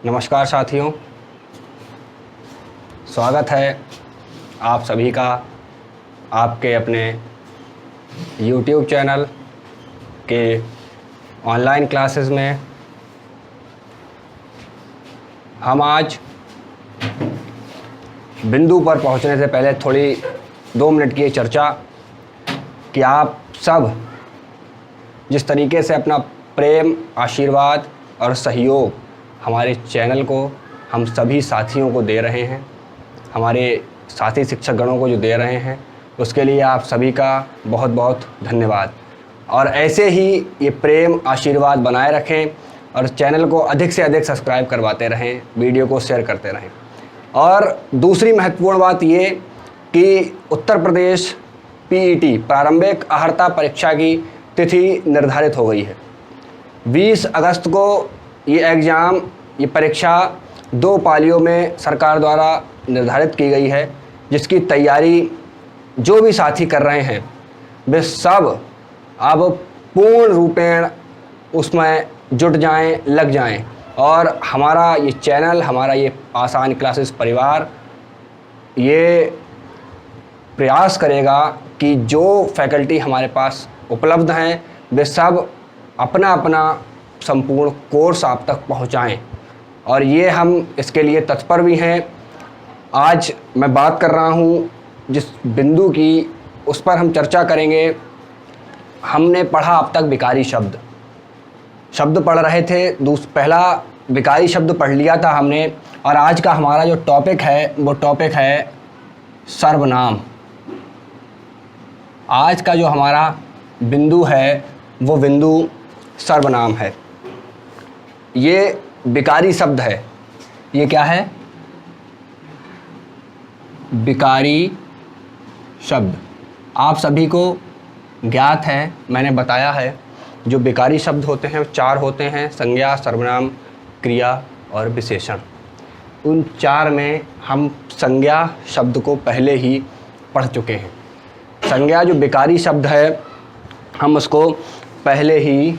नमस्कार साथियों, स्वागत है आप सभी का आपके अपने YouTube चैनल के ऑनलाइन क्लासेस में। हम आज बिंदु पर पहुंचने से पहले थोड़ी 2 मिनट की चर्चा कि आप सब जिस तरीके से अपना प्रेम, आशीर्वाद और सहयोग हमारे चैनल को, हम सभी साथियों को दे रहे हैं, हमारे साथी शिक्षक गणों को जो दे रहे हैं, उसके लिए आप सभी का बहुत बहुत धन्यवाद। और ऐसे ही ये प्रेम आशीर्वाद बनाए रखें और चैनल को अधिक से अधिक सब्सक्राइब करवाते रहें, वीडियो को शेयर करते रहें। और दूसरी महत्वपूर्ण बात ये कि उत्तर प्रदेश पीईटी प्रारंभिक अर्हता परीक्षा की तिथि निर्धारित हो गई है। 20 अगस्त को ये परीक्षा 2 पालियों में सरकार द्वारा निर्धारित की गई है, जिसकी तैयारी जो भी साथी कर रहे हैं वे सब अब पूर्ण रूपेण उसमें जुट जाएं, लग जाएं। और हमारा ये चैनल, हमारा ये आसान क्लासेस परिवार ये प्रयास करेगा कि जो फैकल्टी हमारे पास उपलब्ध हैं वे सब अपना अपना संपूर्ण कोर्स आप तक पहुंचाएं, और ये हम इसके लिए तत्पर भी हैं। आज मैं बात कर रहा हूं जिस बिंदु की, उस पर हम चर्चा करेंगे। हमने पढ़ा अब तक विकारी शब्द पढ़ रहे थे, पहला विकारी शब्द पढ़ लिया था हमने, और आज का हमारा जो टॉपिक है वो टॉपिक है सर्वनाम। आज का जो हमारा बिंदु है वो बिंदु सर्वनाम है। ये विकारी शब्द है। ये क्या है? विकारी शब्द आप सभी को ज्ञात है, मैंने बताया है। जो विकारी शब्द होते हैं वो 4 होते हैं: संज्ञा, सर्वनाम, क्रिया और विशेषण। उन 4 में हम संज्ञा शब्द को पहले ही पढ़ चुके हैं। संज्ञा जो विकारी शब्द है हम उसको पहले ही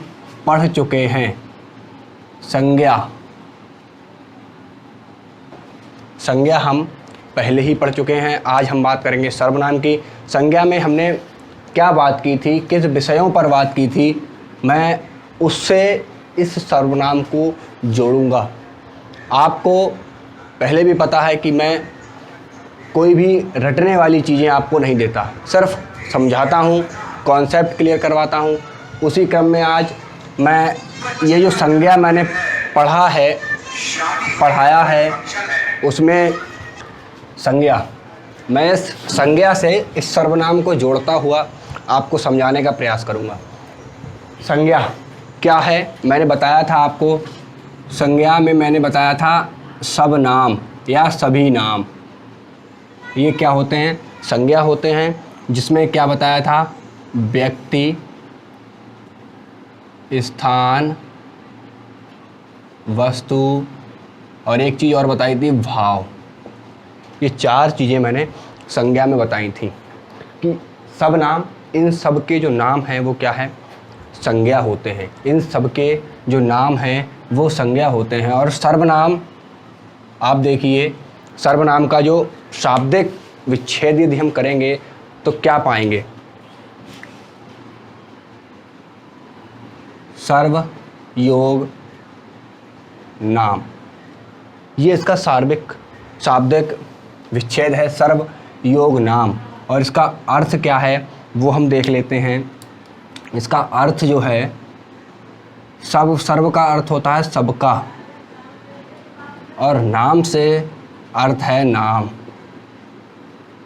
पढ़ चुके हैं। संज्ञा हम पहले ही पढ़ चुके हैं। आज हम बात करेंगे सर्वनाम की। संज्ञा में हमने क्या बात की थी, किस विषयों पर बात की थी, मैं उससे इस सर्वनाम को जोड़ूंगा। आपको पहले भी पता है कि मैं कोई भी रटने वाली चीज़ें आपको नहीं देता, सिर्फ समझाता हूँ, कॉन्सेप्ट क्लियर करवाता हूँ। उसी क्रम में आज मैं ये जो संज्ञा मैंने पढ़ाया है उसमें मैं इस संज्ञा से इस सर्वनाम को जोड़ता हुआ आपको समझाने का प्रयास करूँगा। संज्ञा क्या है मैंने बताया था आपको। संज्ञा में मैंने बताया था सब नाम या सभी नाम। ये क्या होते हैं? संज्ञा होते हैं, जिसमें क्या बताया था? व्यक्ति, स्थान, वस्तु और एक चीज़ और बताई थी, भाव। ये 4 चीज़ें मैंने संज्ञा में बताई थी कि सब नाम, इन सब के जो नाम हैं वो क्या है? संज्ञा होते हैं। इन सब के जो नाम हैं वो संज्ञा होते हैं। और सर्वनाम, आप देखिए, सर्वनाम का जो शाब्दिक विच्छेद यदि हम करेंगे तो क्या पाएंगे? सर्व योग नाम, ये इसका शाब्दिक विच्छेद है, सर्व योग नाम। और इसका अर्थ क्या है वो हम देख लेते हैं। इसका अर्थ जो है, सर्व का अर्थ होता है सबका, और नाम से अर्थ है नाम।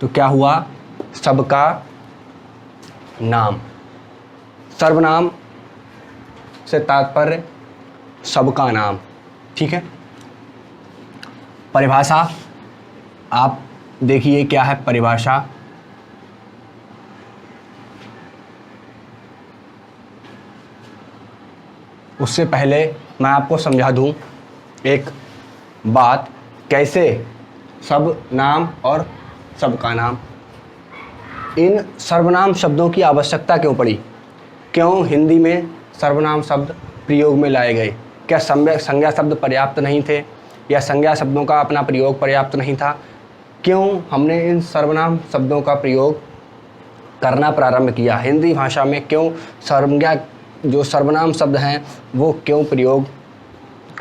तो क्या हुआ? सबका नाम। सर्वनाम से तात्पर्य सबका नाम। ठीक है। परिभाषा आप देखिए क्या है परिभाषा। उससे पहले मैं आपको समझा दूं एक बात, कैसे सब नाम और सबका नाम, इन सर्वनाम शब्दों की आवश्यकता क्यों पड़ी, क्यों हिंदी में सर्वनाम शब्द प्रयोग में लाए गए? क्या संज्ञा शब्द पर्याप्त नहीं थे? या संज्ञा शब्दों का अपना प्रयोग पर्याप्त नहीं था, क्यों हमने इन सर्वनाम शब्दों का प्रयोग करना प्रारंभ किया? हिंदी भाषा में क्यों संज्ञा जो सर्वनाम शब्द हैं वो क्यों प्रयोग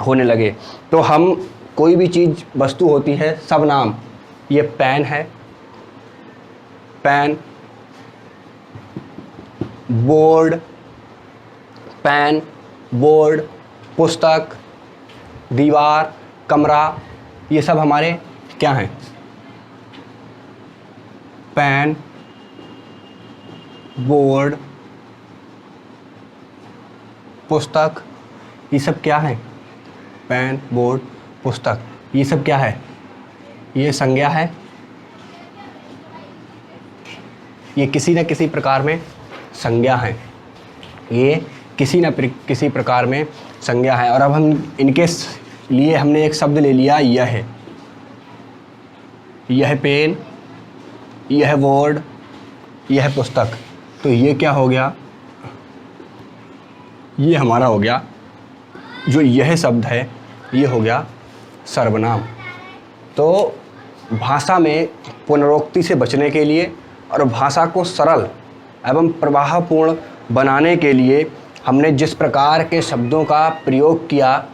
होने लगे? तो हम कोई भी चीज़ वस्तु होती है, सब नाम, ये पेन है, पेन, बोर्ड, पेन, बोर्ड, पुस्तक, दीवार, कमरा, ये सब हमारे क्या हैं? पेन, बोर्ड, पुस्तक, ये सब क्या है? पेन, बोर्ड, पुस्तक, ये सब क्या है? ये संज्ञा है। ये किसी न किसी प्रकार में संज्ञा है, ये किसी न किसी प्रकार में संज्ञा है। और अब हम इनके लिए हमने एक शब्द ले लिया, यह पेन, यह बोर्ड, यह पुस्तक। तो ये क्या हो गया? ये हमारा हो गया, जो यह शब्द है ये हो गया सर्वनाम। तो भाषा में पुनरोक्ति से बचने के लिए और भाषा को सरल एवं प्रवाहपूर्ण बनाने के लिए हमने जिस प्रकार के शब्दों का प्रयोग किया,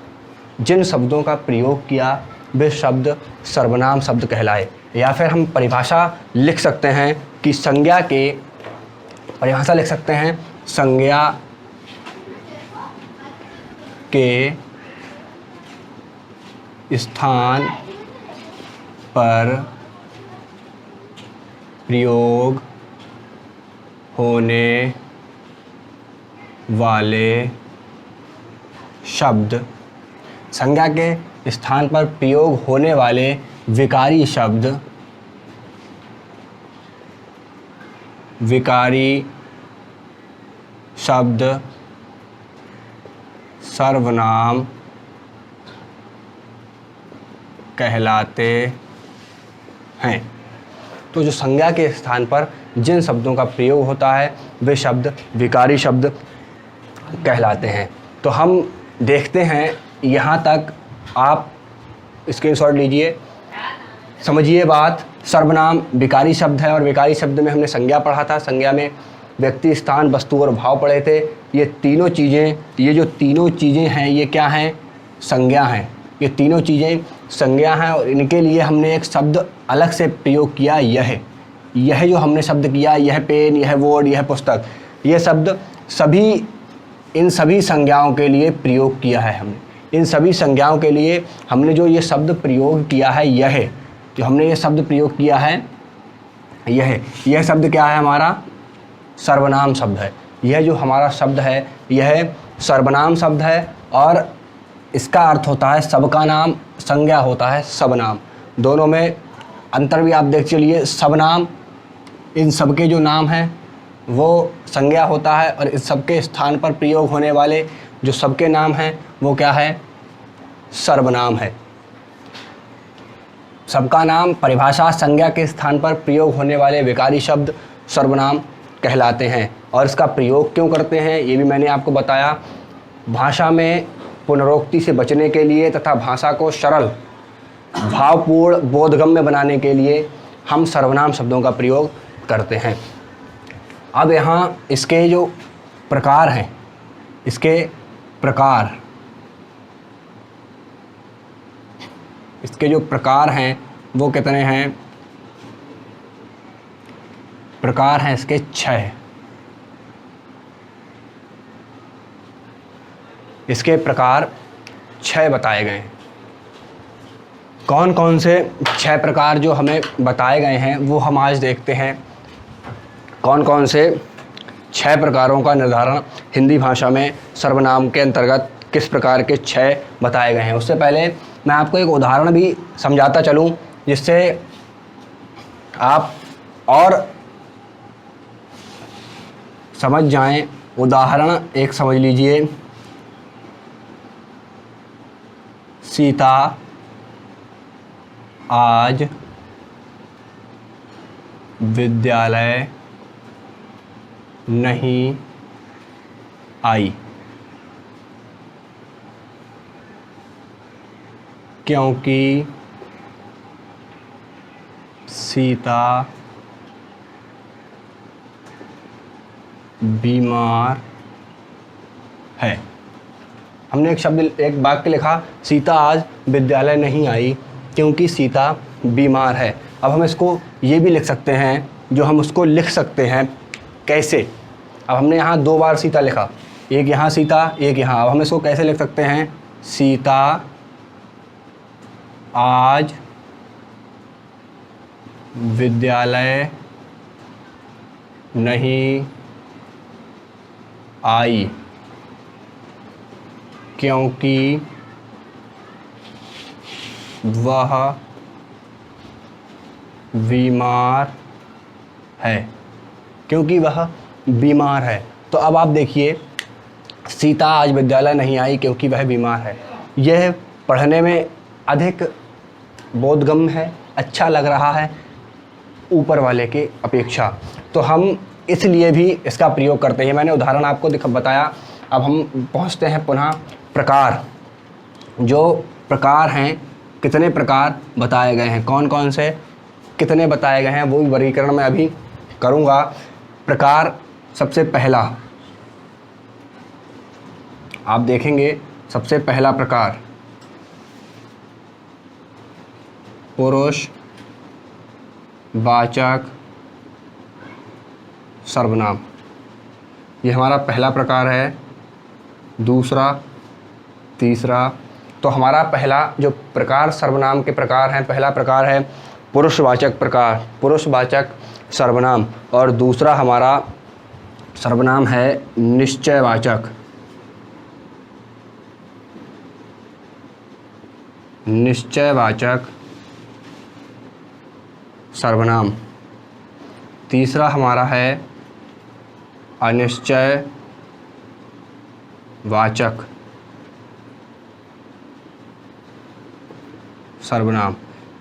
जिन शब्दों का प्रयोग किया, वे शब्द सर्वनाम शब्द कहलाए। या फिर हम परिभाषा लिख सकते हैं कि संज्ञा के, परिभाषा लिख सकते हैं, संज्ञा के स्थान पर प्रयोग होने वाले शब्द, संज्ञा के स्थान पर प्रयोग होने वाले विकारी शब्द, सर्वनाम कहलाते हैं। तो जो संज्ञा के स्थान पर जिन शब्दों का प्रयोग होता है वे शब्द विकारी शब्द कहलाते हैं। तो हम देखते हैं, यहाँ तक आप स्क्रीनशॉट लीजिए, समझिए बात। सर्वनाम विकारी शब्द है और विकारी शब्द में हमने संज्ञा पढ़ा था। संज्ञा में व्यक्ति, स्थान, वस्तु और भाव पढ़े थे। ये तीनों चीज़ें, ये जो तीनों चीज़ें हैं ये क्या हैं? संज्ञा हैं। ये तीनों चीज़ें संज्ञा हैं और इनके लिए हमने एक शब्द अलग से प्रयोग किया, यह जो हमने शब्द किया, यह पेन, यह बोर्ड, यह पुस्तक, ये शब्द इन सभी संज्ञाओं के लिए प्रयोग किया है हमने। इन सभी संज्ञाओं के लिए हमने जो ये शब्द प्रयोग किया है, जो हमने ये शब्द प्रयोग किया है, यह शब्द क्या है? हमारा सर्वनाम शब्द है। यह जो हमारा शब्द है यह सर्वनाम शब्द है और इसका अर्थ होता है सबका नाम, संज्ञा होता है सबनाम। दोनों में अंतर भी आप देख चलिए। सबनाम, इन सबके जो नाम हैं वो संज्ञा होता है और इस सबके स्थान पर प्रयोग होने वाले जो सबके नाम हैं वो क्या है? सर्वनाम है। सबका नाम, परिभाषा, संज्ञा के स्थान पर प्रयोग होने वाले विकारी शब्द सर्वनाम कहलाते हैं। और इसका प्रयोग क्यों करते हैं ये भी मैंने आपको बताया। भाषा में पुनरोक्ति से बचने के लिए तथा भाषा को सरल, भावपूर्ण, बोधगम्य बनाने के लिए हम सर्वनाम शब्दों का प्रयोग करते हैं। अब यहाँ इसके जो प्रकार हैं, इसके जो प्रकार हैं वो कितने हैं? प्रकार हैं इसके 6। इसके प्रकार 6 बताए गए हैं। कौन कौन से 6 प्रकार जो हमें बताए गए हैं वो हम आज देखते हैं। कौन कौन से 6 प्रकारों का निर्धारण हिंदी भाषा में सर्वनाम के अंतर्गत किस प्रकार के 6 बताए गए हैं। उससे पहले मैं आपको एक उदाहरण भी समझाता चलूं जिससे आप और समझ जाएं। उदाहरण एक समझ लीजिए। सीता आज विद्यालय नहीं आई। क्योंकि सीता बीमार है। हमने एक शब्द, एक वाक्य लिखा, सीता आज विद्यालय नहीं आई क्योंकि सीता बीमार है। अब हम इसको ये भी लिख सकते हैं, जो हम उसको लिख सकते हैं कैसे। अब हमने यहाँ 2 बार सीता लिखा, एक यहाँ सीता, एक यहाँ। अब हम इसको कैसे लिख सकते हैं? सीता आज विद्यालय नहीं आई क्योंकि वह बीमार है, क्योंकि वह बीमार है। तो अब आप देखिए, सीता आज विद्यालय नहीं आई क्योंकि वह बीमार है। यह पढ़ने में अधिक बोधगम्य है, अच्छा लग रहा है ऊपर वाले की अपेक्षा, तो हम इसलिए भी इसका प्रयोग करते हैं। मैंने उदाहरण आपको बताया। अब हम पहुंचते हैं पुनः प्रकार। जो प्रकार हैं, कितने प्रकार बताए गए हैं, कौन कौन से कितने बताए गए हैं, वो भी वर्गीकरण मैं अभी करूँगा। प्रकार सबसे पहला आप देखेंगे, सबसे पहला प्रकार पुरुष वाचक सर्वनाम। ये हमारा पहला प्रकार है। दूसरा, तीसरा, तो हमारा पहला जो प्रकार सर्वनाम के प्रकार हैं, पहला प्रकार है पुरुषवाचक प्रकार, पुरुषवाचक सर्वनाम। और दूसरा हमारा सर्वनाम है निश्चयवाचक, निश्चयवाचक सर्वनाम। तीसरा हमारा है अनिश्चयवाचक सर्वनाम।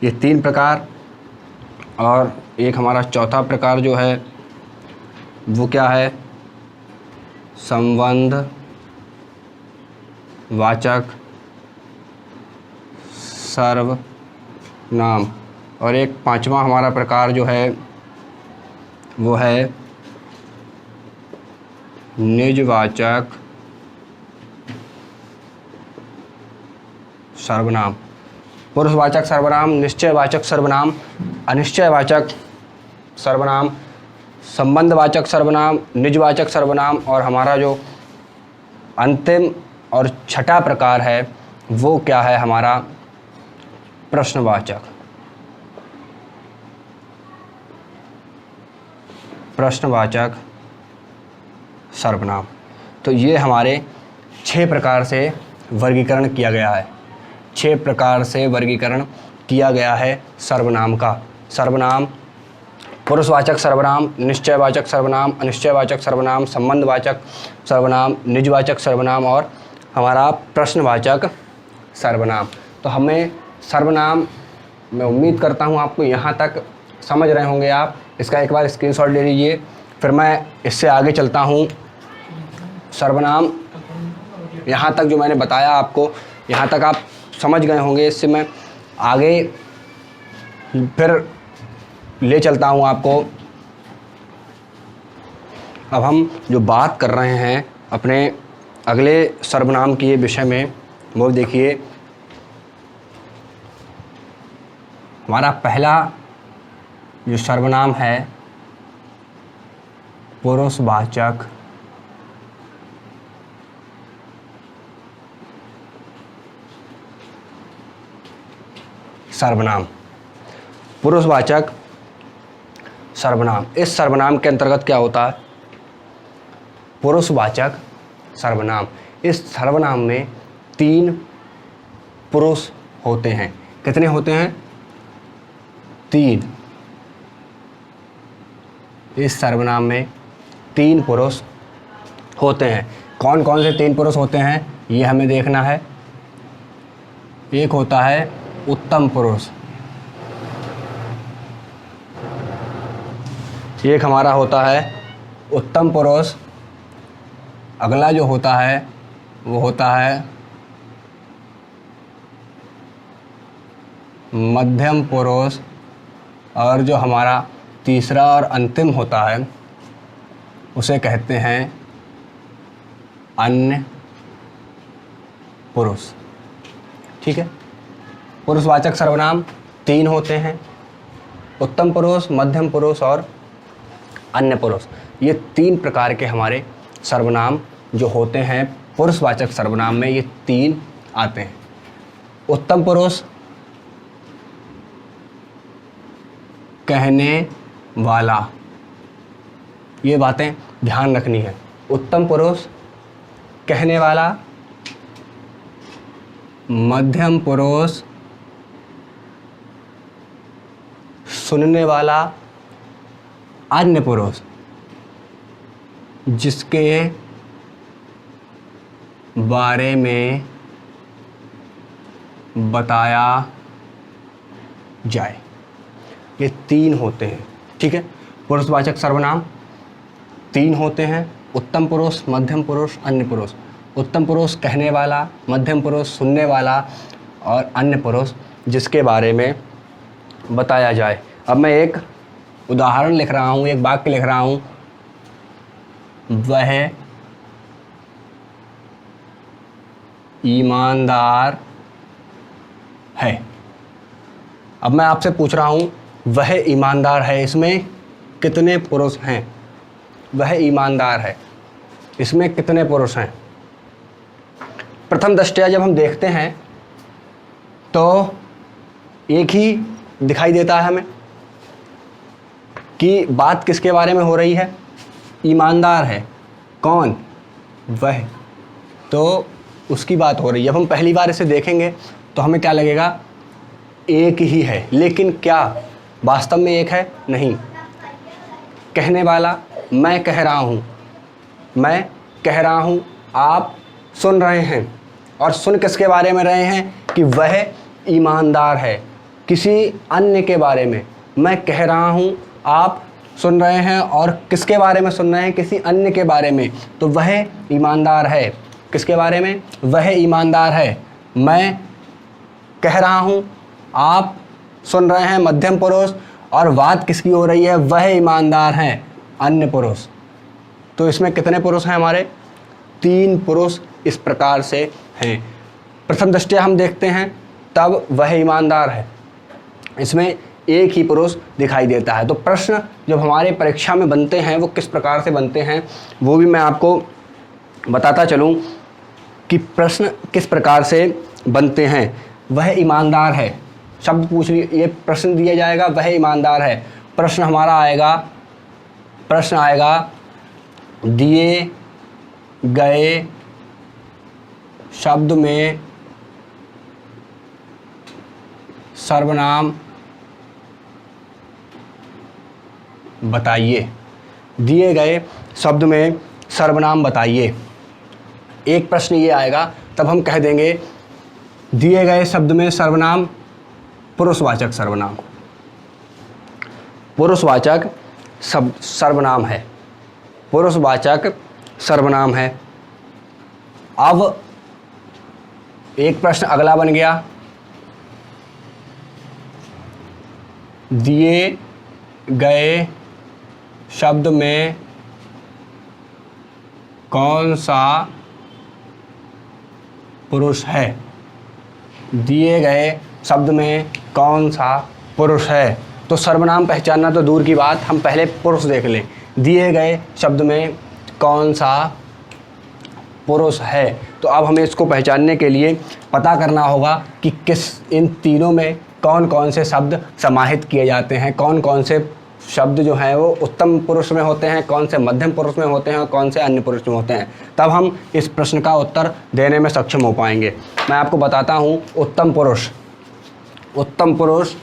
ये 3 प्रकार। और एक हमारा चौथा प्रकार जो है वो क्या है? संबंधवाचक सर्वनाम। और एक 5वां हमारा प्रकार जो है वो है निजवाचक सर्वनाम। पुरुषवाचक सर्वनाम, निश्चयवाचक सर्वनाम, अनिश्चयवाचक सर्वनाम, संबंधवाचक सर्वनाम, निजवाचक सर्वनाम। और हमारा जो अंतिम और छठा प्रकार है वो क्या है? हमारा प्रश्नवाचक, प्रश्नवाचक सर्वनाम। तो ये हमारे 6 प्रकार से वर्गीकरण किया गया है। 6 प्रकार से वर्गीकरण किया गया है सर्वनाम का। सर्वनाम, पुरुषवाचक सर्वनाम, निश्चयवाचक सर्वनाम, अनिश्चयवाचक सर्वनाम, संबंधवाचक सर्वनाम, निजवाचक सर्वनाम और हमारा प्रश्नवाचक सर्वनाम। तो हमें सर्वनाम, मैं उम्मीद करता हूँ आपको यहाँ तक समझ रहे होंगे आप। इसका एक बार स्क्रीनशॉट ले लीजिए, फिर मैं इससे आगे चलता हूँ। सर्वनाम यहाँ तक जो मैंने बताया आपको, यहाँ तक आप समझ गए होंगे। इससे मैं आगे फिर ले चलता हूँ आपको। अब हम जो बात कर रहे हैं अपने अगले सर्वनाम के विषय में, वो देखिए, हमारा पहला जो सर्वनाम है पुरुषवाचक सर्वनाम। पुरुषवाचक सर्वनाम, इस सर्वनाम के अंतर्गत क्या होता है? पुरुषवाचक सर्वनाम, इस सर्वनाम में 3 पुरुष होते हैं। कितने होते हैं? 3। इस सर्वनाम में 3 पुरुष होते हैं। कौन कौन से 3 पुरुष होते हैं ये हमें देखना है। एक होता है उत्तम पुरुष, एक हमारा होता है उत्तम पुरुष। अगला जो होता है वो होता है मध्यम पुरुष, और जो हमारा तीसरा और अंतिम होता है उसे कहते हैं अन्य पुरुष। ठीक है, पुरुषवाचक सर्वनाम 3 होते हैं, उत्तम पुरुष, मध्यम पुरुष और अन्य पुरुष। ये 3 प्रकार के हमारे सर्वनाम जो होते हैं पुरुषवाचक सर्वनाम में, ये 3 आते हैं। उत्तम पुरुष कहने वाला, ये बातें ध्यान रखनी है। उत्तम पुरुष कहने वाला, मध्यम पुरुष सुनने वाला, अन्य पुरुष जिसके बारे में बताया जाए। ये 3 होते हैं। ठीक है, पुरुषवाचक सर्वनाम 3 होते हैं, उत्तम पुरुष, मध्यम पुरुष, अन्य पुरुष। उत्तम पुरुष कहने वाला, मध्यम पुरुष सुनने वाला और अन्य पुरुष जिसके बारे में बताया जाए। अब मैं एक उदाहरण लिख रहा हूँ, एक वाक्य लिख रहा हूँ, वह ईमानदार है। अब मैं आपसे पूछ रहा हूँ वह ईमानदार है, इसमें कितने पुरुष हैं? वह ईमानदार है, इसमें कितने पुरुष हैं? प्रथम दृष्टया जब हम देखते हैं तो एक ही दिखाई देता है हमें कि बात किसके बारे में हो रही है। ईमानदार है, कौन? वह, तो उसकी बात हो रही है। जब हम पहली बार इसे देखेंगे तो हमें क्या लगेगा, एक ही है, लेकिन क्या वास्तव में एक है? नहीं। कहने वाला, मैं कह रहा हूँ, मैं कह रहा हूँ, आप सुन रहे हैं, और सुन किसके बारे में रहे हैं कि वह ईमानदार है, किसी अन्य के बारे में। मैं कह रहा हूँ, आप सुन रहे हैं, और किसके बारे में सुन रहे हैं? किसी अन्य के बारे में, तो वह ईमानदार है। किसके बारे में? वह ईमानदार है। मैं कह रहा हूँ, आप सुन रहे हैं, मध्यम पुरुष, और बात किसकी हो रही है? वह ईमानदार हैं, अन्य पुरुष। तो इसमें कितने पुरुष हैं हमारे? 3 पुरुष इस प्रकार से हैं। प्रथम दृष्टया हम देखते हैं तब वह ईमानदार है, इसमें एक ही पुरुष दिखाई देता है। तो प्रश्न जब हमारे परीक्षा में बनते हैं वो किस प्रकार से बनते हैं वो भी मैं आपको बताता चलूँ कि प्रश्न किस प्रकार से बनते हैं। वह ईमानदार है, शब्द पूछ ये प्रश्न दिया जाएगा, वह ईमानदार है। प्रश्न हमारा आएगा, प्रश्न आएगा दिए गए शब्द में सर्वनाम बताइए। दिए गए शब्द में सर्वनाम बताइए। एक प्रश्न ये आएगा, तब हम कह देंगे दिए गए शब्द में सर्वनाम पुरुषवाचक सर्वनाम, पुरुषवाचक सर्वनाम है, पुरुषवाचक सर्वनाम है। अब एक प्रश्न अगला बन गया, दिए गए शब्द में कौन सा पुरुष है? दिए गए शब्द में कौन सा पुरुष है? तो सर्वनाम पहचानना तो दूर की बात, हम पहले पुरुष देख लें। दिए गए शब्द में कौन सा पुरुष है? तो अब हमें इसको पहचानने के लिए पता करना होगा कि किस इन तीनों में कौन कौन से शब्द समाहित किए जाते हैं, कौन कौन से शब्द जो हैं वो उत्तम पुरुष में होते हैं, कौन से मध्यम पुरुष में होते हैं और कौन से अन्य पुरुष में होते हैं। तब हम इस प्रश्न का उत्तर देने में सक्षम हो पाएंगे। मैं आपको बताता हूँ, उत्तम पुरुष, उत्तम पुरुष,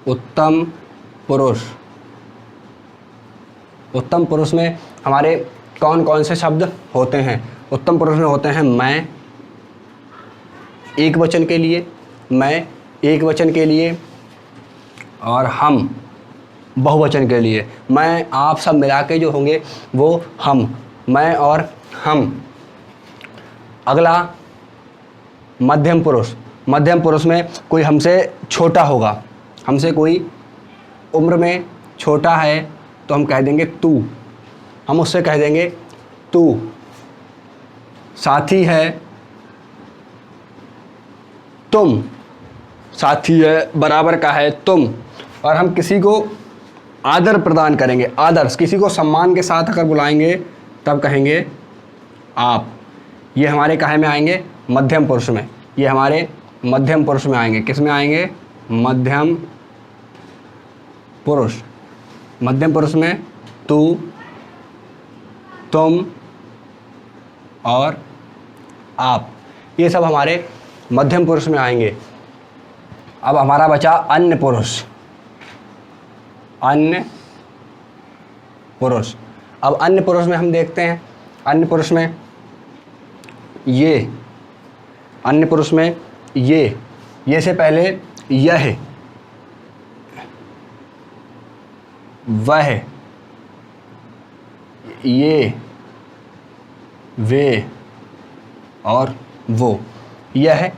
उत्तम पुरुष, उत्तम पुरुष में हमारे कौन कौन से शब्द होते हैं? उत्तम पुरुष में होते हैं मैं एक वचन के लिए, मैं एक वचन के लिए, और हम बहुवचन के लिए। मैं आप सब मिला के जो होंगे वो हम, मैं और हम। अगला मध्यम पुरुष, मध्यम पुरुष में कोई हमसे छोटा होगा, हमसे कोई उम्र में छोटा है तो हम कह देंगे तू, हम उससे कह देंगे तू। साथी है तुम, साथी है बराबर का है तुम। और हम किसी को आदर प्रदान करेंगे, आदर, किसी को सम्मान के साथ अगर बुलाएंगे तब कहेंगे आप। ये हमारे काहे में आएंगे? मध्यम पुरुष में। ये हमारे मध्यम पुरुष में आएंगे। किस में आएंगे? मध्यम पुरुष। मध्यम पुरुष में तू, तुम और आप, ये सब हमारे मध्यम पुरुष में आएंगे। अब हमारा बचा अन्य पुरुष। अन्य पुरुष। अब अन्य पुरुष में हम देखते हैं, अन्य पुरुष में ये, अन्य पुरुष में ये से पहले यह, वह, ये, वे और वो। यह,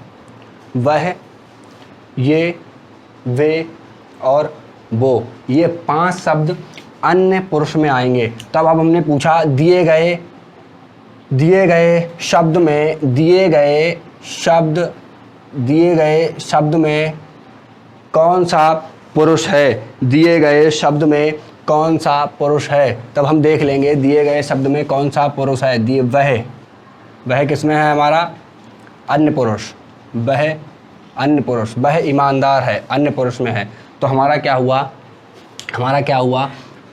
वह, ये, वे और वो, ये 5 शब्द अन्य पुरुष में आएंगे। तब अब हमने पूछा दिए गए शब्द में, दिए गए शब्द में कौन सा पुरुष है? दिए गए शब्द में कौन सा पुरुष है? तब हम देख लेंगे दिए गए शब्द में कौन सा पुरुष है। दिए, वह किस में है? हमारा अन्य पुरुष। वह अन्य पुरुष, वह ईमानदार है, अन्य पुरुष में है। तो हमारा क्या हुआ?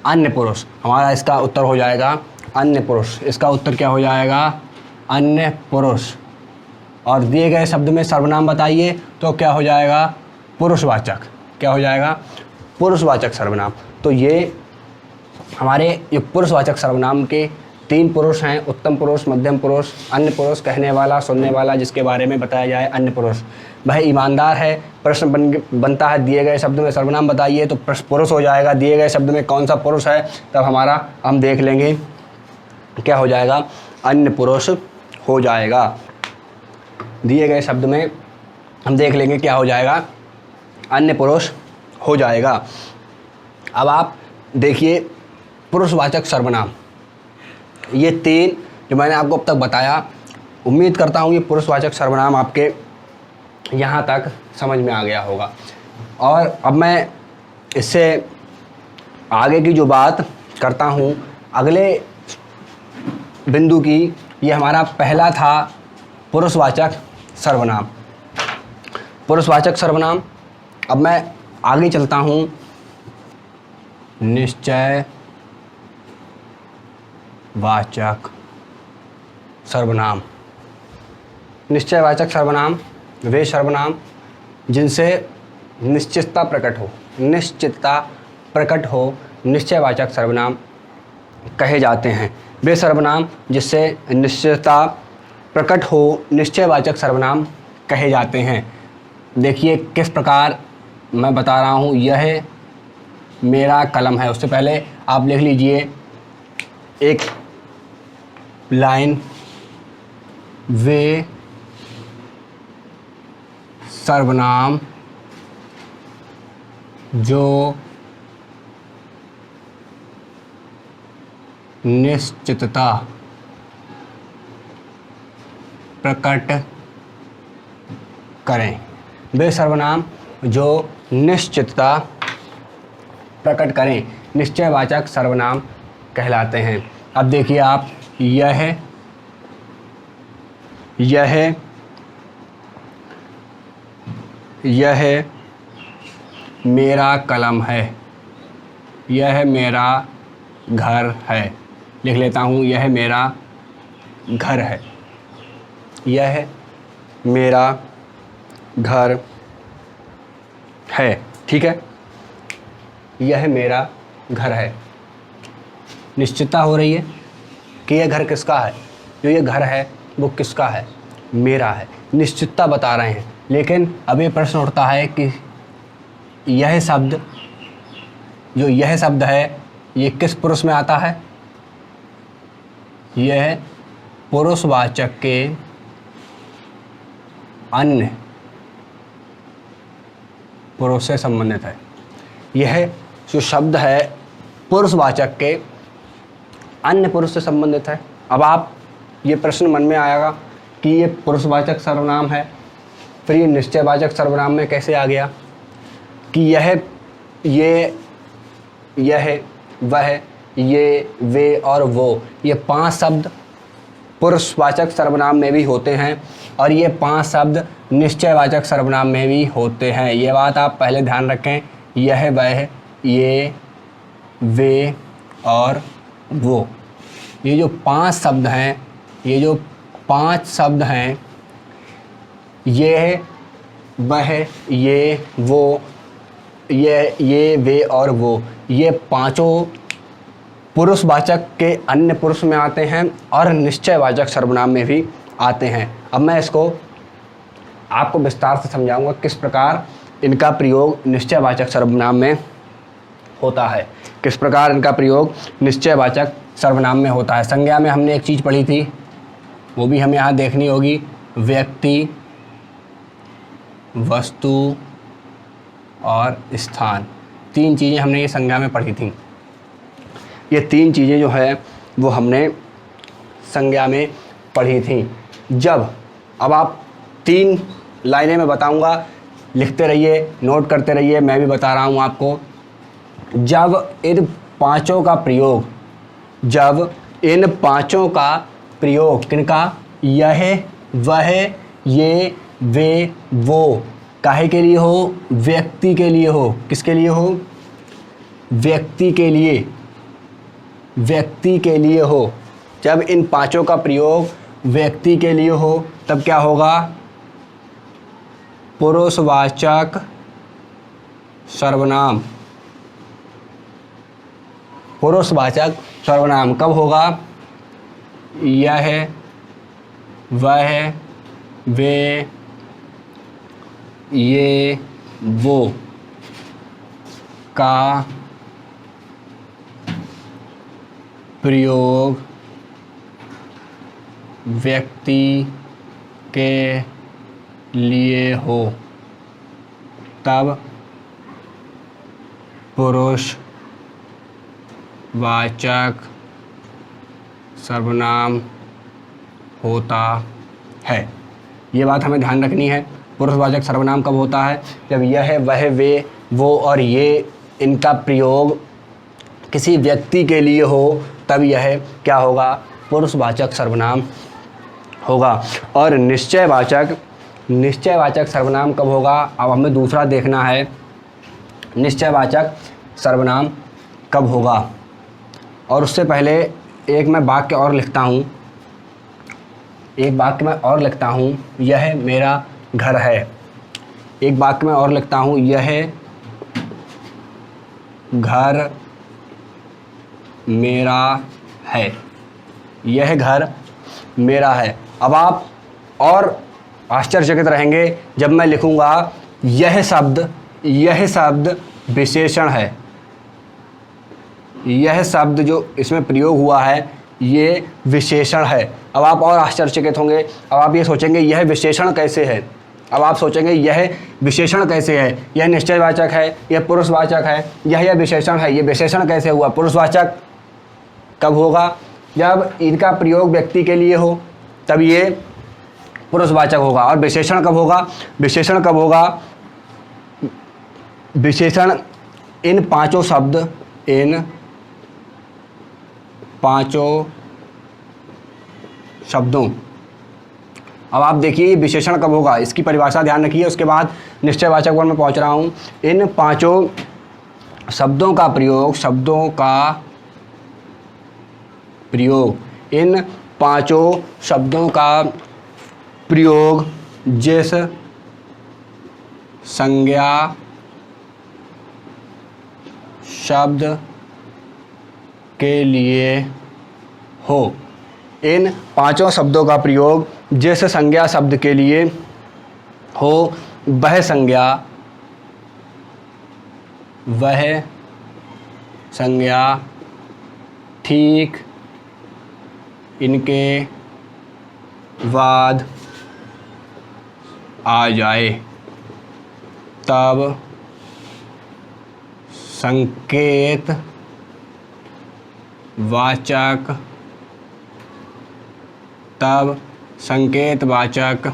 अन्य पुरुष। हमारा इसका उत्तर हो जाएगा अन्य पुरुष। इसका उत्तर क्या हो जाएगा? अन्य पुरुष। और दिए गए शब्द में सर्वनाम बताइए तो क्या हो जाएगा? पुरुषवाचक। क्या हो जाएगा? पुरुषवाचक सर्वनाम। तो ये हमारे ये पुरुषवाचक सर्वनाम के 3 पुरुष हैं, उत्तम पुरुष, मध्यम पुरुष, अन्य पुरुष, कहने वाला, सुनने वाला, जिसके बारे में बताया जाए अन्य पुरुष। वह ईमानदार है। प्रश्न बनता है दिए गए शब्द में सर्वनाम बताइए, तो पुरुष हो जाएगा। दिए गए शब्द में कौन सा पुरुष है? तब हमारा हम देख लेंगे क्या हो जाएगा? अन्य पुरुष हो जाएगा। दिए गए शब्द में हम देख लेंगे क्या हो जाएगा? अन्य पुरुष हो जाएगा। अब आप देखिए पुरुषवाचक सर्वनाम, ये 3 जो मैंने आपको अब तक बताया, उम्मीद करता हूँ ये पुरुषवाचक सर्वनाम आपके यहाँ तक समझ में आ गया होगा। और अब मैं इससे आगे की जो बात करता हूँ अगले बिंदु की, ये हमारा पहला था पुरुषवाचक सर्वनाम। पुरुषवाचक सर्वनाम। अब मैं आगे चलता हूँ निश्चयवाचक सर्वनाम। निश्चयवाचक सर्वनाम वे सर्वनाम जिनसे निश्चितता प्रकट हो, निश्चयवाचक सर्वनाम कहे जाते हैं। वे सर्वनाम जिससे निश्चितता प्रकट हो, निश्चयवाचक सर्वनाम कहे जाते हैं। देखिए किस प्रकार मैं बता रहा हूँ। यह मेरा कलम है, उससे पहले आप लिख लीजिए एक लाइन, वे सर्वनाम जो निश्चितता प्रकट करें। वे सर्वनाम जो निश्चितता प्रकट करें निश्चयवाचक सर्वनाम कहलाते हैं। अब देखिए आप, यह मेरा कलम है, यह मेरा घर है। लिख लेता हूँ, यह मेरा घर है, यह मेरा घर है। ठीक है, यह मेरा घर है। निश्चितता हो रही है कि यह घर किसका है। जो ये घर है वो किसका है? मेरा है। निश्चितता बता रहे हैं। लेकिन अब ये प्रश्न उठता है कि यह शब्द, जो यह शब्द है, ये किस पुरुष में आता है? यह पुरुषवाचक के अन्य पुरुष से संबंधित है। यह जो शब्द है पुरुषवाचक के अन्य पुरुष से संबंधित है। अब आप ये प्रश्न मन में आएगा कि ये पुरुषवाचक सर्वनाम है, फिर ये निश्चयवाचक सर्वनाम में कैसे आ गया कि यह, वह, ये, वे और वो, ये 5 शब्द पुरुषवाचक सर्वनाम में भी होते हैं और ये 5 शब्द निश्चयवाचक सर्वनाम में भी होते हैं। ये बात आप पहले ध्यान रखें। यह, वह, ये, वे और वो, ये जो 5 शब्द हैं, ये जो 5 शब्द हैं, ये, वह, ये, वो, ये, वे और वो, ये पांचों पुरुषवाचक के अन्य पुरुष में आते हैं और निश्चयवाचक सर्वनाम में भी आते हैं। अब मैं इसको आपको विस्तार से समझाऊंगा किस प्रकार इनका प्रयोग निश्चयवाचक सर्वनाम में होता है, किस प्रकार इनका प्रयोग निश्चयवाचक सर्वनाम में होता है। संज्ञा में हमने एक चीज़ पढ़ी थी, वो भी हमें यहाँ देखनी होगी। व्यक्ति, वस्तु और स्थान, 3 चीज़ें हमने ये संज्ञा में पढ़ी थी। ये 3 चीज़ें जो है वो हमने संज्ञा में पढ़ी थी। अब आप 3 लाइनें में बताऊंगा, लिखते रहिए, नोट करते रहिए, मैं भी बता रहा हूँ आपको। जब इन पांचों का प्रयोग किनका, यह, वह, ये, वे, वो, काहे के लिए हो, व्यक्ति के लिए हो। किसके लिए हो, व्यक्ति के लिए हो। जब इन 5 का प्रयोग व्यक्ति के लिए हो तब क्या होगा, पुरुषवाचक सर्वनाम। पुरुषवाचक सर्वनाम कब होगा, यह, वह, वे, ये, वो का प्रयोग व्यक्ति के लिए हो तब पुरुषवाचक सर्वनाम होता है। ये बात हमें ध्यान रखनी है। पुरुषवाचक सर्वनाम कब होता है, जब यह, वह, वे, वो और ये, इनका प्रयोग किसी व्यक्ति के लिए हो तब यह क्या होगा, पुरुषवाचक सर्वनाम होगा। और निश्चयवाचक सर्वनाम कब होगा, अब हमें दूसरा देखना है, निश्चयवाचक सर्वनाम कब होगा। और उससे पहले एक मैं वाक्य और लिखता हूँ, यह मेरा घर है। एक वाक्य में और लिखता हूँ, यह घर मेरा है। यह घर मेरा है। अब आप और आश्चर्यचकित रहेंगे जब मैं लिखूँगा यह शब्द विशेषण है। यह शब्द जो इसमें प्रयोग हुआ है ये विशेषण है। अब आप और आश्चर्यचकित होंगे। अब आप ये सोचेंगे यह विशेषण कैसे है। अब आप सोचेंगे यह विशेषण कैसे है, यह निश्चयवाचक है, यह पुरुषवाचक है, यह विशेषण है, ये विशेषण कैसे हुआ। पुरुषवाचक कब होगा, जब इनका प्रयोग व्यक्ति के लिए हो तब ये पुरुषवाचक होगा। और विशेषण कब होगा, विशेषण इन पांचों शब्दों। अब आप देखिए विशेषण कब होगा, इसकी परिभाषा ध्यान रखिए। उसके बाद निश्चयवाचक पर मैं पहुंच रहा हूं। इन पांचों शब्दों का प्रयोग जिस संज्ञा शब्द के लिए हो। इन पांचों शब्दों का प्रयोग जिस संज्ञा शब्द के लिए हो वह संज्ञा ठीक इनके बाद आ जाए तब संकेत वाचक तब संकेत वाचक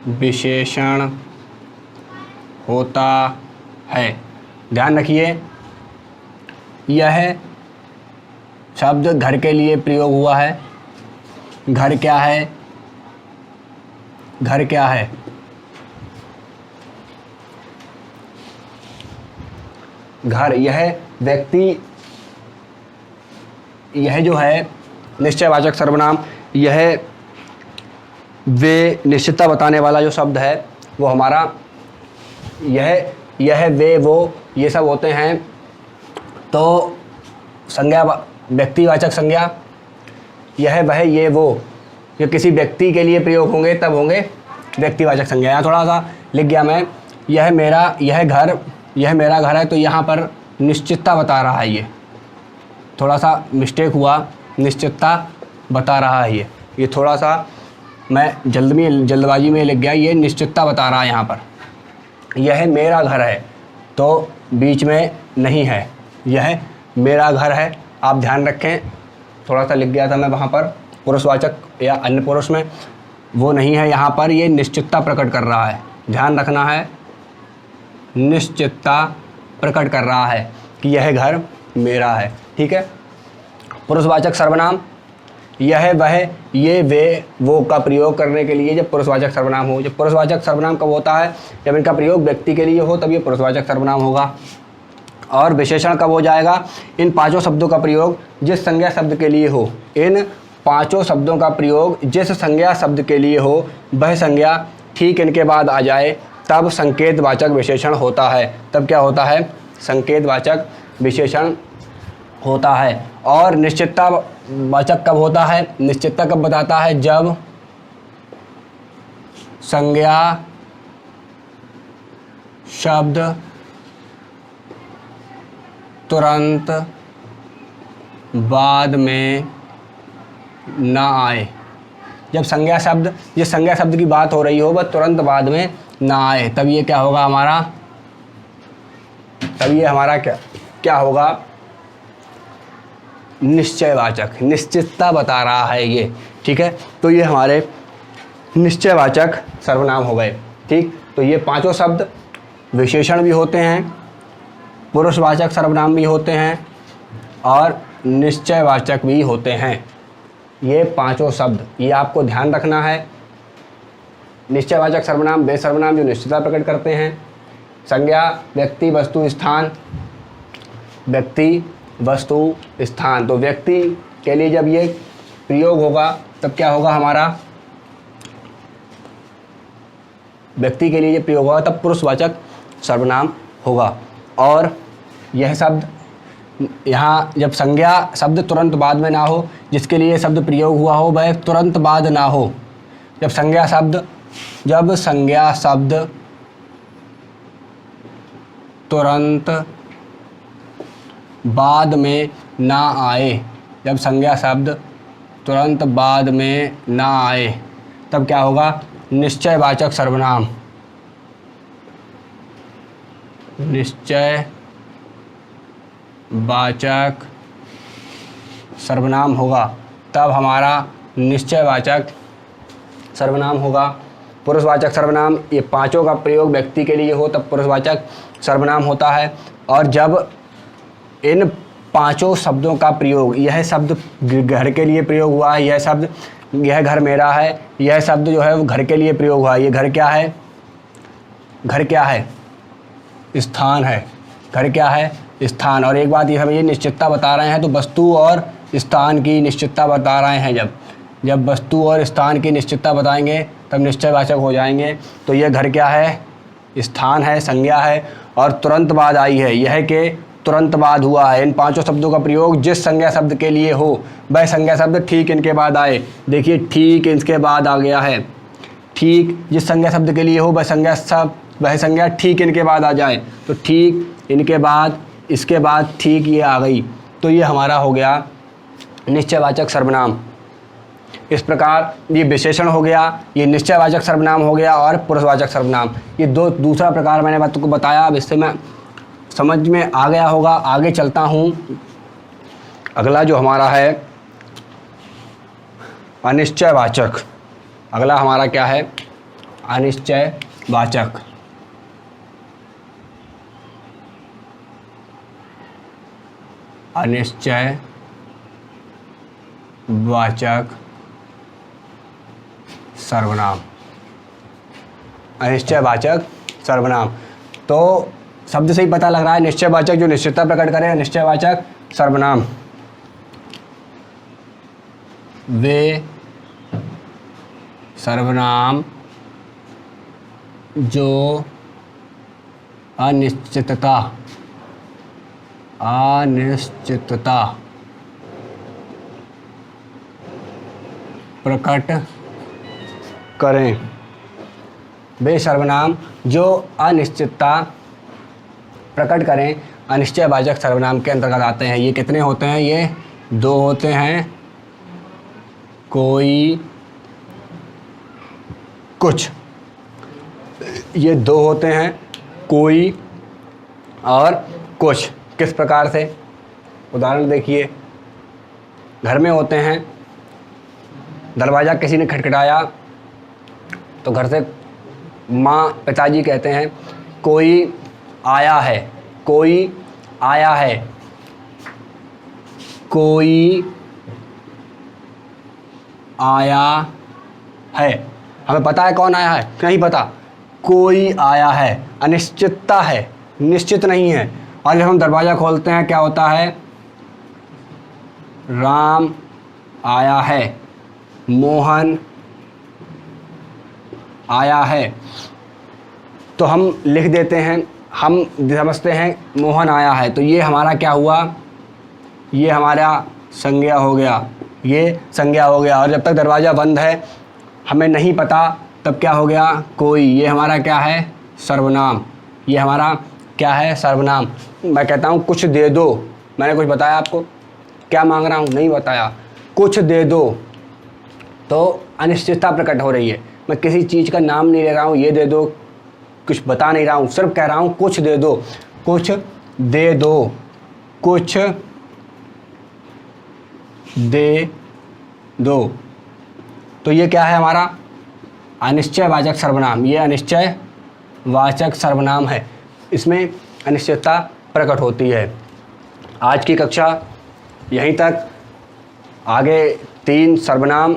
विशेषण होता है। ध्यान रखिए, यह शब्द घर के लिए प्रयोग हुआ है। घर क्या है? घर क्या है? घर, यह व्यक्ति, यह जो है निश्चयवाचक सर्वनाम, यह वे निश्चितता बताने वाला जो शब्द है वो हमारा यह वे वो ये सब होते हैं। तो संज्ञा, व्यक्तिवाचक संज्ञा, यह वह ये वो, ये किसी व्यक्ति के लिए प्रयोग होंगे तब होंगे व्यक्तिवाचक संज्ञा। यहाँ थोड़ा सा लिख गया मैं, यह मेरा, यह मेरा घर है, तो यहाँ पर निश्चितता बता रहा है। ये थोड़ा सा मिस्टेक हुआ, निश्चितता बता रहा है। ये थोड़ा सा मैं जल्दबाजी में लिख गया, ये निश्चितता बता रहा है यहाँ पर। यह मेरा घर है, तो बीच में नहीं है, यह मेरा घर है। आप ध्यान रखें, थोड़ा सा लिख गया था मैं वहाँ पर पुरुषवाचक या अन्य पुरुष में, वो नहीं है यहाँ पर। ये निश्चितता प्रकट कर रहा है, ध्यान रखना है, निश्चितता प्रकट कर रहा है कि यह घर मेरा है। ठीक है। पुरुषवाचक सर्वनाम, यह वह ये वे वो का प्रयोग करने के लिए जब पुरुषवाचक सर्वनाम हो। जब पुरुषवाचक सर्वनाम कब होता है? जब इनका प्रयोग व्यक्ति के लिए हो, तब ये पुरुषवाचक सर्वनाम होगा। और विशेषण कब हो जाएगा? इन पांचों शब्दों का प्रयोग जिस संज्ञा शब्द के लिए हो। इन पांचों शब्दों का प्रयोग जिस संज्ञा शब्द के लिए हो, वह संज्ञा ठीक इनके बाद आ जाए, तब संकेतवाचक विशेषण होता है। तब क्या होता है? संकेतवाचक विशेषण होता है। और निश्चितता वाचक कब होता है? निश्चितता कब बताता है? जब संज्ञा शब्द तुरंत बाद में ना आए। जब संज्ञा शब्द, जिस संज्ञा शब्द की बात हो रही हो, वह तुरंत बाद में ना आए, तब ये क्या होगा हमारा? तब ये हमारा क्या होगा? निश्चयवाचक, निश्चितता बता रहा है ये। ठीक है, तो ये हमारे निश्चयवाचक सर्वनाम हो गए। ठीक, तो ये पांचों शब्द विशेषण भी होते हैं, पुरुषवाचक सर्वनाम भी होते हैं और निश्चयवाचक भी होते हैं। ये पांचों शब्द, ये आपको ध्यान रखना है। निश्चयवाचक सर्वनाम वे सर्वनाम जो निश्चितता प्रकट करते हैं। संज्ञा व्यक्ति वस्तु स्थान, व्यक्ति वस्तु स्थान। तो व्यक्ति के लिए जब ये प्रयोग होगा तब क्या होगा हमारा? व्यक्ति के लिए ये प्रयोग होगा तब पुरुषवाचक सर्वनाम होगा। और यह शब्द यहाँ जब संज्ञा शब्द तुरंत बाद में ना हो, जिसके लिए शब्द प्रयोग हुआ हो वह तुरंत बाद ना हो। जब संज्ञा शब्द तुरंत बाद में ना आए, जब संज्ञा शब्द तुरंत बाद में ना आए, तब क्या होगा? निश्चयवाचक सर्वनाम, निश्चयवाचक सर्वनाम होगा। तब हमारा निश्चयवाचक सर्वनाम होगा। पुरुषवाचक सर्वनाम, ये पांचों का प्रयोग व्यक्ति के लिए हो तब पुरुषवाचक सर्वनाम होता है। और जब इन पांचों शब्दों का प्रयोग, यह शब्द घर के लिए प्रयोग हुआ है, यह शब्द यह घर मेरा है, यह शब्द जो है वो घर के लिए प्रयोग हुआ है। ये घर क्या है? घर क्या है? स्थान है। घर क्या है? स्थान। और एक बात ये हमें ये निश्चितता बता रहे हैं, तो वस्तु और स्थान की निश्चितता बता रहे हैं। जब वस्तु और स्थान की निश्चितता बताएंगे तब निश्चयवाचक हो जाएंगे। तो ये घर क्या है? स्थान है, संज्ञा है और तुरंत बाद आई है, यह के तुरंत बाद हुआ है। इन पांचों शब्दों का प्रयोग जिस संज्ञा शब्द के लिए हो वह संज्ञा शब्द ठीक इनके बाद आए। देखिए ठीक इनके बाद आ गया है। ठीक जिस संज्ञा शब्द के लिए हो वह संज्ञा ठीक इनके बाद आ जाए। तो ठीक इनके बाद, इसके बाद ठीक ये आ गई, तो ये हमारा हो गया निश्चयवाचक सर्वनाम। इस प्रकार ये विशेषण हो गया, ये निश्चयवाचक सर्वनाम हो गया और पुरुषवाचक सर्वनाम। ये दूसरा प्रकार मैंने आपको बताया। अब इससे मैं समझ में आ गया होगा। आगे चलता हूँ। अगला जो हमारा है अनिश्चयवाचक। अगला हमारा क्या है? अनिश्चयवाचक। अनिश्चयवाचक सर्वनाम। अनिश्चयवाचक सर्वनाम। तो शब्द से ही पता लग रहा है निश्चयवाचक जो निश्चितता प्रकट करे, निश्चयवाचक सर्वनाम। वे सर्वनाम जो अनिश्चितता प्रकट करें। वे सर्वनाम जो अनिश्चितता प्रकट करें अनिश्चयवाचक सर्वनाम के अंतर्गत आते हैं। ये कितने होते हैं? ये 2 होते हैं। कोई, कुछ। ये 2 होते हैं, कोई और कुछ। किस प्रकार से? उदाहरण देखिए। घर में होते हैं, दरवाज़ा किसी ने खटखटाया तो घर से माँ पिताजी कहते हैं कोई आया है, कोई आया है, कोई आया है। हमें पता है कौन आया है? नहीं पता। कोई आया है। अनिश्चितता है, निश्चित नहीं है। और जब हम दरवाज़ा खोलते हैं क्या होता है? राम आया है, मोहन आया है। तो हम लिख देते हैं, हम समझते हैं मोहन आया है। तो ये हमारा क्या हुआ? ये हमारा संज्ञा हो गया, ये संज्ञा हो गया। और जब तक दरवाज़ा बंद है हमें नहीं पता, तब क्या हो गया? कोई। ये हमारा क्या है? सर्वनाम। ये हमारा क्या है? सर्वनाम। मैं कहता हूँ कुछ दे दो। मैंने कुछ बताया आपको? क्या मांग रहा हूँ? नहीं बताया। कुछ दे दो तो अनिश्चितता प्रकट हो रही है। मैं किसी चीज़ का नाम नहीं ले रहा हूँ, ये दे दो, कुछ बता नहीं रहा हूँ, सिर्फ कह रहा हूँ कुछ दे दो, कुछ दे दो, कुछ दे दो। तो ये क्या है हमारा? अनिश्चयवाचक सर्वनाम। ये अनिश्चयवाचक सर्वनाम है। इसमें अनिश्चितता प्रकट होती है। आज की कक्षा यहीं तक। आगे 3 सर्वनाम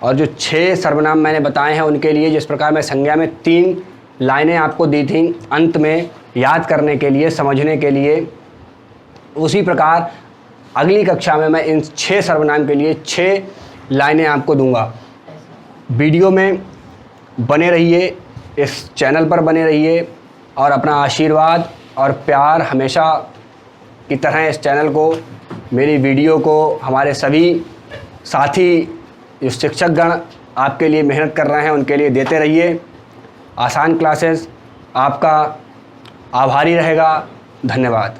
और जो 6 सर्वनाम मैंने बताए हैं उनके लिए, जिस प्रकार मैं संज्ञा में 3 लाइनें आपको दी थी अंत में याद करने के लिए, समझने के लिए, उसी प्रकार अगली कक्षा में मैं इन 6 सर्वनाम के लिए 6 लाइनें आपको दूंगा। वीडियो में बने रहिए, इस चैनल पर बने रहिए और अपना आशीर्वाद और प्यार हमेशा की तरह इस चैनल को, मेरी वीडियो को, हमारे सभी साथी जो शिक्षकगण आपके लिए मेहनत कर रहे हैं उनके लिए देते रहिए। आसान क्लासेस आपका आभारी रहेगा। धन्यवाद।